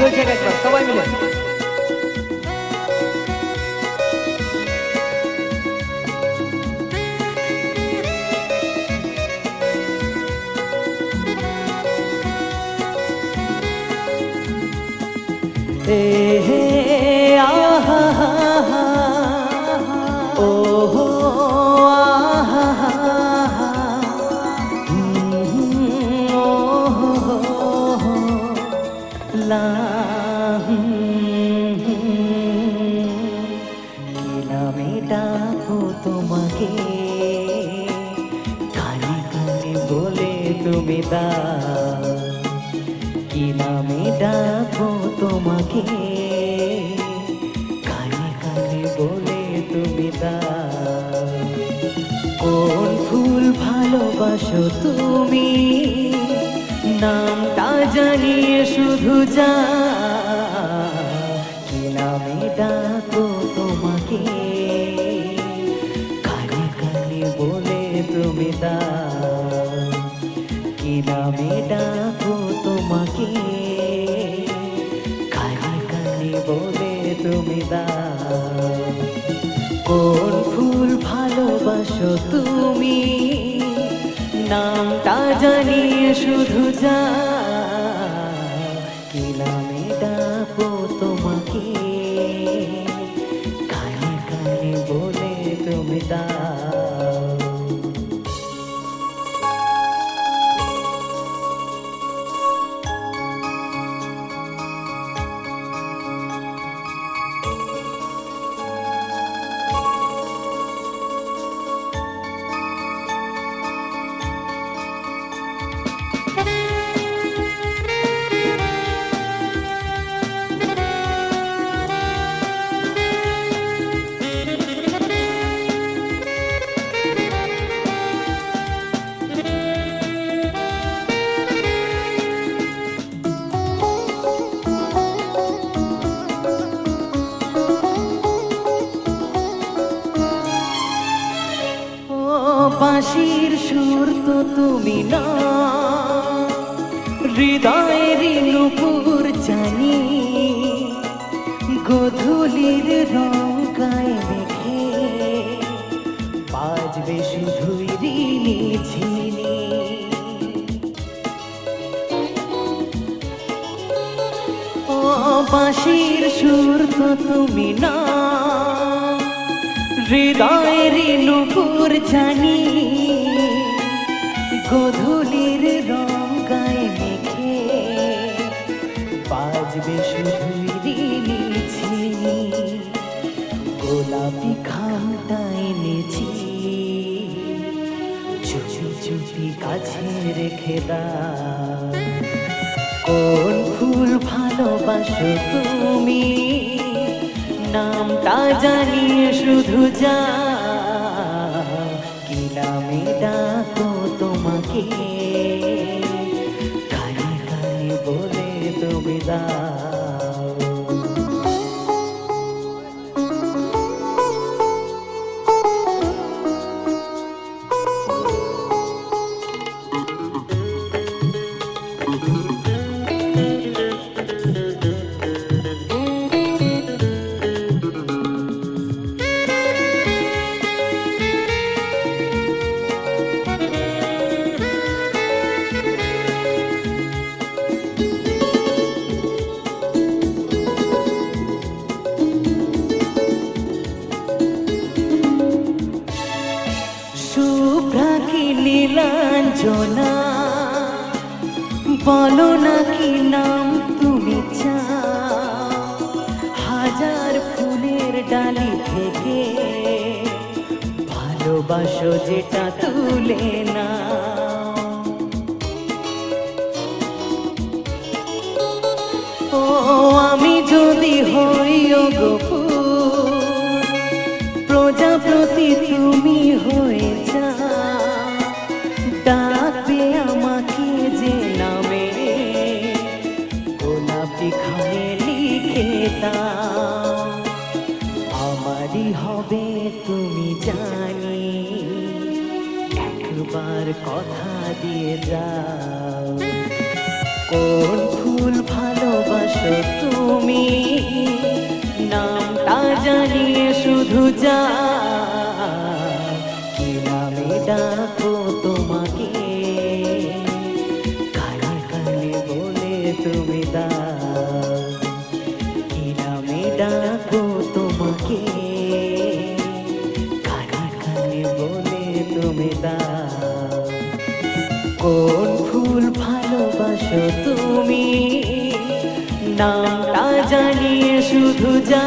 শেখ একবার সবাই মিলে। হে হে আহা ও হো আহা ও হো লা কি নামে ডাকো তোমাকে কানে কানে বলে তুমি দাও কি নামে ডাকো তোমাকে কানে কানে বলে তুমি দাও কোন ফুল ভালোবাসো তুমি নামটা জানিয়ে শুধু যা কি নামে ডাকো তোমাকে কানে কানে বলে তুমি দাও কি নামে ডাকো তোমাকে কানে কানে বলে তুমি দাও কোন ফুল ভালোবাসো তুমি নামটা জানিয়ে শুধু যা কি নামে ডাকো তোমাকে কানে কানে বলে তুমি দাও বাঁশির সুর তো তুমি না হৃদয়ের নূপুর জানি গোধূলির রং গায়ে মেখে বাজবে শুধুই রিনি ঝিনি ও বাঁশির সুর তো তুমি না হৃদয়ের নূপুর জানি গোধূলির রং গায়ে মেখে বাজবে শুধুই রিনি ঝিনি গোলাপি খামটা এনেছি চুপি চুপি কাছে রেখে দাও কোন ফুল ভালোবাসো তুমি নামটা জানিয়ে শুধু যা কি নামে ডাকো তোমাকে কানে কানে বলে তুমি দাও শুভ্রা কি নীলাঞ্জনা বলো না কি নাম তুমি চাও হাজার ফুলের ডালি থেকে ভালোবাসো যেটা তুলে না ও আমি যদি হই গো প্রজাপতি তুমি হয়ে যা ডাকবে আমাকে যে নামে গোলাপি খামে লিখে দাও আমারই হবে তুমি জানি একবার কথা দিয়ে যাও কোন ফুল ভালোবাসো ভালোবাসো তুমি, নামটা জানিয়ে শুধু যা, কি নামে ডাকো তোমাকে, কানে কানে বলে তুমি দাও, কি নামে ডাকো তোমাকে, কানে কানে বলে তুমি দাও। কোন ফুল ভালোবাসো তুমি, নামটা জানিয়ে শুধু যা।